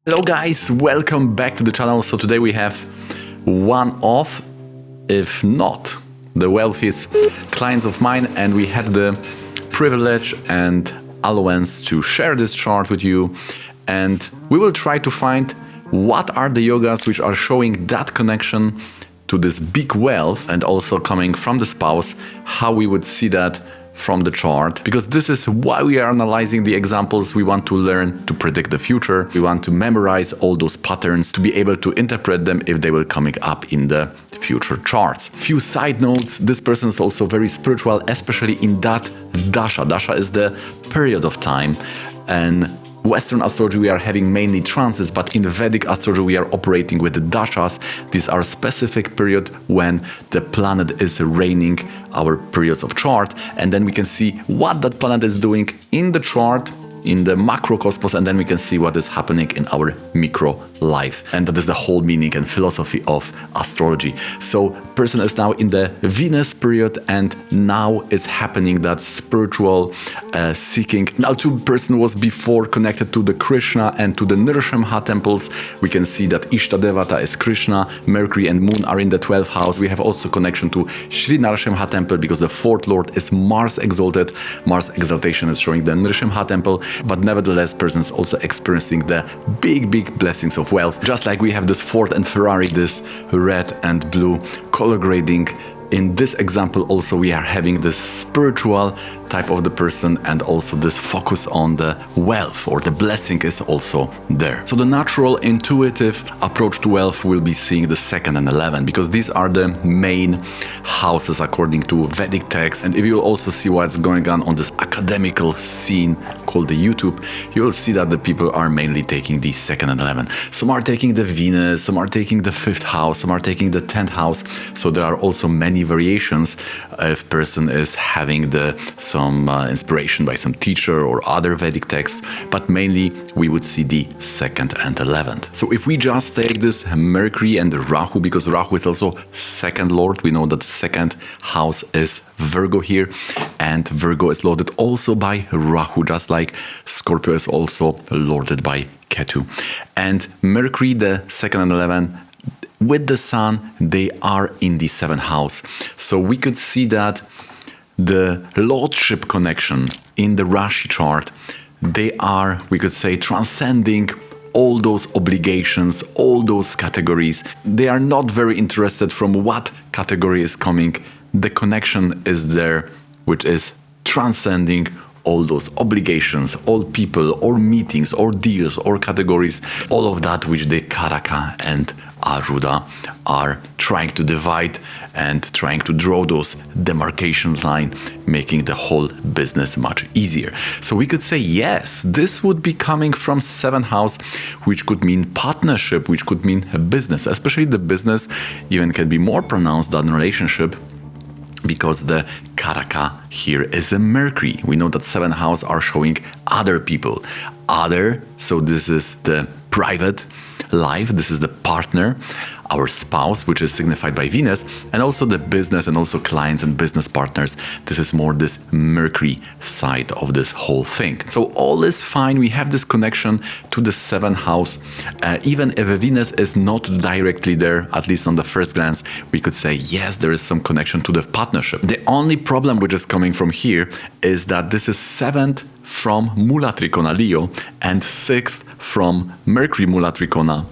Hello guys, welcome back to the channel. So today we have one of, if not the wealthiest clients of mine, and we had the privilege and allowance to share this chart with you, and we will try to find what are the yogas which are showing that connection to this big wealth, and also coming from the spouse, how we would see that from the chart, because this is why we are analyzing the examples. We want to learn to predict the future. We want to memorize all those patterns to be able to interpret them if they will coming up in the future charts. Few side notes: this person is also very spiritual, especially in that Dasha. Dasha is the period of time, and Western astrology we are having mainly trances, but in the Vedic astrology we are operating with the dashas. These are specific period when the planet is reigning our periods of chart, and then we can see what that planet is doing in the chart, in the macrocosmos, and then we can see what is happening in our micro life. And that is the whole meaning and philosophy of astrology. So person is now in the Venus period, and now is happening that spiritual seeking. Now two person was before connected to the Krishna and to the Nrsimha temples. We can see that Ishta Devata is Krishna, Mercury and Moon are in the 12th house. We have also connection to Sri Nrsimha temple because the fourth lord is Mars exalted. Mars exaltation is showing the Nrsimha temple, but nevertheless person is also experiencing the big blessings of wealth. Just like we have this Ford and Ferrari, this red and blue color grading. In this example also we are having this spiritual type of the person, and also this focus on the wealth or the blessing is also there. So the natural intuitive approach to wealth will be seeing the 2nd and 11th, because these are the main houses according to Vedic texts. And if you also see what's going on this academical scene called the YouTube, you will see that the people are mainly taking the 2nd and 11th. Some are taking the Venus, some are taking the 5th house, some are taking the 10th house. So there are also many variations if person is having some inspiration by some teacher or other Vedic texts, but mainly we would see the 2nd and 11th. So if we just take this Mercury and Rahu, because Rahu is also second lord, we know that the 2nd house is Virgo here, and Virgo is lorded also by Rahu, just like Scorpio is also lorded by Ketu. And Mercury, the 2nd and 11th, with the Sun, they are in the 7th house. So we could see that the lordship connection in the Rashi chart, they are, we could say, transcending all those obligations, all those categories. They are not very interested from what category is coming. The connection is there, which is transcending all those obligations, all people, or meetings, or deals, or categories, all of that which the Karaka and Aruda are trying to divide and trying to draw those demarcation line, making the whole business much easier. So we could say, yes, this would be coming from 7th house, which could mean partnership, which could mean a business, especially the business even can be more pronounced than relationship, because the Karaka here is a Mercury. We know that 7th house are showing other people. So this is the private life, this is the partner, our spouse, which is signified by Venus, and also the business and also clients and business partners. This is more this Mercury side of this whole thing. So all is fine. We have this connection to the 7th house. Even if Venus is not directly there, at least on the first glance, we could say, yes, there is some connection to the partnership. The only problem which is coming from here is that this is 7th from Mula Trikona Leo and 6th from Mercury Mula Trikona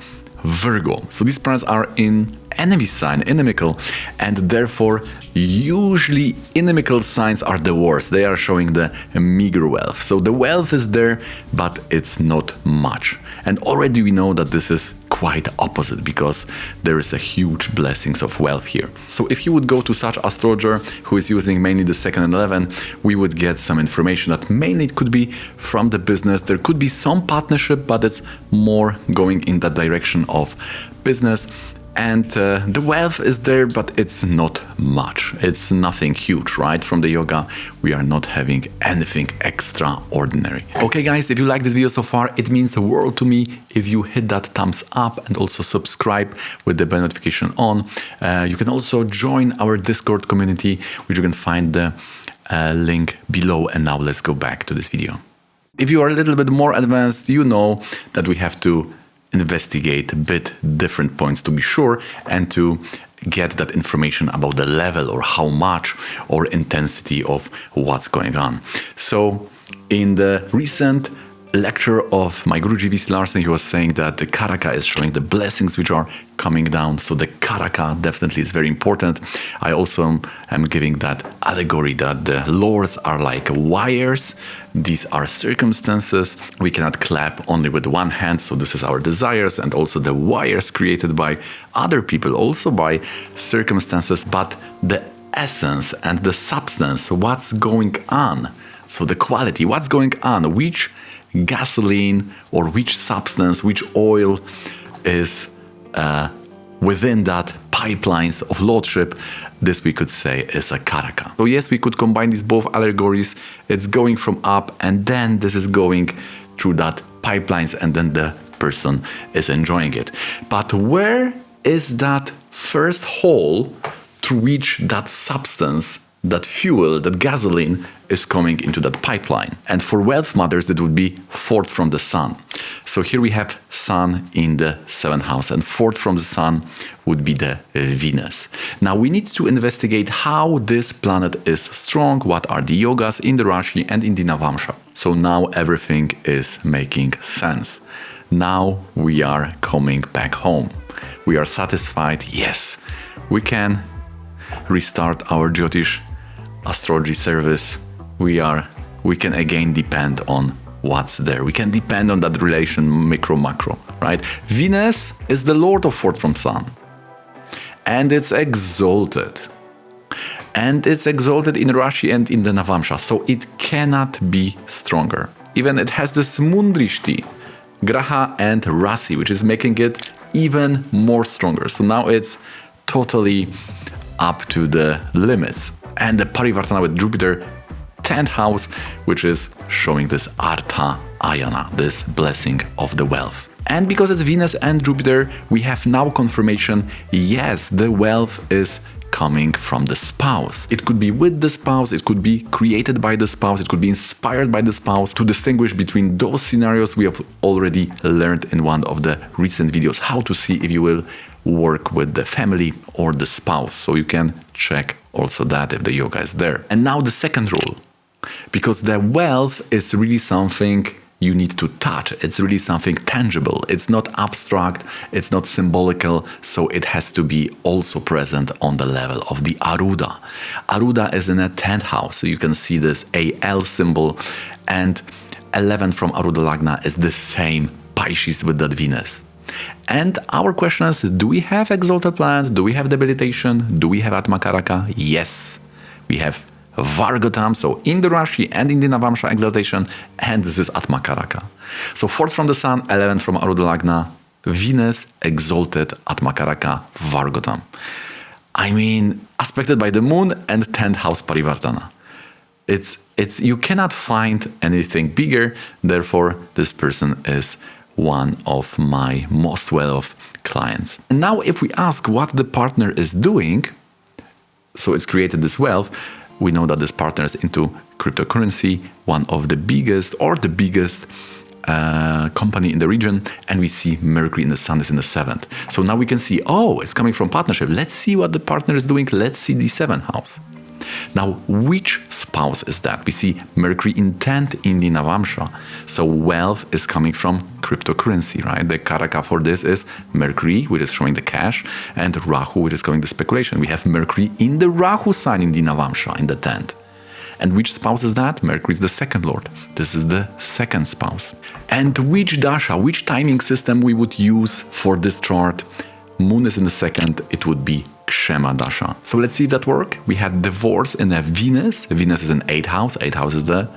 Virgo. So these planets are in enemy sign, inimical, and therefore usually inimical signs are the worst. They are showing the meager wealth. So the wealth is there, but it's not much. And already we know that this is quite opposite, because there is a huge blessings of wealth here. So if you would go to such astrologer who is using mainly the 2nd and 11th, we would get some information that mainly it could be from the business. There could be some partnership, but it's more going in that direction of business. And the wealth is there, but it's not much. It's nothing huge, right? From the yoga, we are not having anything extraordinary. Okay, guys, if you like this video so far, it means the world to me if you hit that thumbs up and also subscribe with the bell notification on. You can also join our Discord community, which you can find the link below. And now let's go back to this video. If you are a little bit more advanced, you know that we have to investigate a bit different points to be sure and to get that information about the level or how much or intensity of what's going on. So in the recent lecture of my Guru G.V. Larson, he was saying that the Karaka is showing the blessings which are coming down. So the Karaka definitely is very important. I also am giving that allegory that the lords are like wires. These are circumstances. We cannot clap only with one hand. So this is our desires and also the wires created by other people, also by circumstances, but the essence and the substance, what's going on. So the quality, what's going on, which gasoline or which substance, which oil is within that pipelines of lordship, this we could say is a Karaka. So yes, we could combine these both allegories. It's going from up and then this is going through that pipelines and then the person is enjoying it. But where is that first hole through which that substance, that fuel, that gasoline is coming into that pipeline? And for wealth mothers, that would be fourth from the sun. So here we have sun in the 7th house, and fourth from the sun would be the Venus. Now we need to investigate how this planet is strong, what are the yogas in the Rashi and in the Navamsha. So now everything is making sense. Now we are coming back home. We are satisfied. Yes, we can restart our Jyotish astrology service. We can again depend on what's there. We can depend on that relation micro macro, right? Venus is the lord of fourth from sun, and it's exalted. And it's exalted in Rashi and in the Navamsha, so it cannot be stronger. Even it has this Mundrishti, Graha and Rasi, which is making it even more stronger. So now it's totally up to the limits. And the Parivartana with Jupiter, 10th house, which is showing this Artha Ayana, this blessing of the wealth. And because it's Venus and Jupiter, we have now confirmation, yes, the wealth is coming from the spouse. It could be with the spouse, it could be created by the spouse, it could be inspired by the spouse. To distinguish between those scenarios, we have already learned in one of the recent videos how to see if you will work with the family or the spouse. So you can check also that if the yoga is there. And now the second rule, because the wealth is really something you need to touch. It's really something tangible. It's not abstract, it's not symbolical, so it has to be also present on the level of the Aruda. Aruda is in a 10th house, so you can see this AL symbol, and 11 from Aruda Lagna is the same Pisces with that Venus. And our question is, do we have exalted planets? Do we have debilitation? Do we have Atma Karaka? Yes, we have Vargotam, so in the Rashi and in the Navamsha exaltation, and this is Atma Karaka. So 4th from the Sun, 11th from Aruda Lagna, Venus exalted Atma Karaka, Vargotam. I mean, aspected by the Moon and 10th house Parivartana. You cannot find anything bigger, therefore this person is one of my most well-off clients. And now if we ask what the partner is doing, so it's created this wealth, we know that this partner is into cryptocurrency, one of the biggest or the biggest company in the region, and we see Mercury in the Sun is in the 7th. So now we can see, oh, it's coming from partnership. Let's see what the partner is doing. Let's see the 7th house. Now, which spouse is that? We see Mercury in 10th in the Navamsha. So wealth is coming from cryptocurrency, right? The Karaka for this is Mercury, which is showing the cash, and Rahu, which is showing the speculation. We have Mercury in the Rahu sign in the Navamsha, in the 10th. And which spouse is that? Mercury is the second lord. This is the second spouse. And which Dasha, which timing system we would use for this chart? Moon is in the 2nd, it would be Kshema Dasha. So let's see if that works. We had divorce in a Venus. Venus is in 8th house. 8th house is the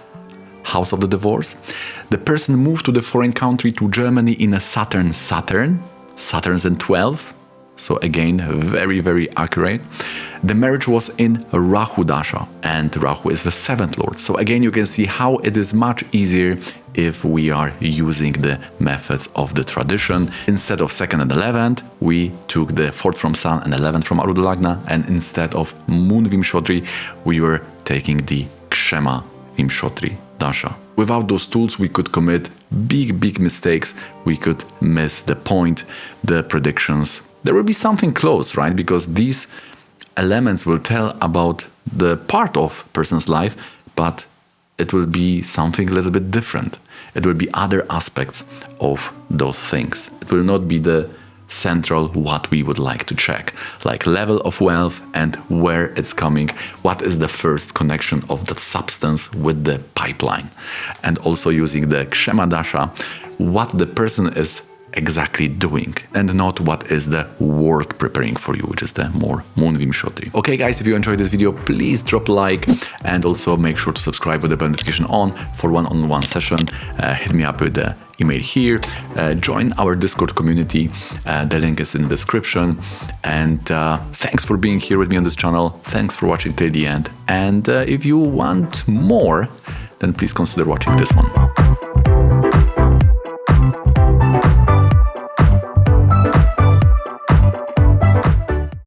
house of the divorce. The person moved to the foreign country, to Germany, in a Saturn. Saturn's in 12th. So again, very, very accurate. The marriage was in Rahu Dasha, and Rahu is the 7th lord. So again, you can see how it is much easier if we are using the methods of the tradition. Instead of 2nd and 11th, we took the 4th from Sun and 11th from Aruda Lagna, and instead of Moon Vimshotri, we were taking the Kshema Vimshotri Dasha. Without those tools, we could commit big mistakes. We could miss the point, the predictions. There will be something close, right? Because these elements will tell about the part of person's life, but it will be something a little bit different. It will be other aspects of those things. It will not be the central what we would like to check, like level of wealth and where it's coming, what is the first connection of that substance with the pipeline, and also using the Kshema Dasha, what the person is exactly doing, and not what is the world preparing for you, which is the more Moon Vimshotri. Okay guys, if you enjoyed this video, please drop a like and also make sure to subscribe with the bell notification on for one-on-one session. Hit me up with the email here, join our Discord community, the link is in the description, and thanks for being here with me on this channel. Thanks for watching till the end, and if you want more, then please consider watching this one.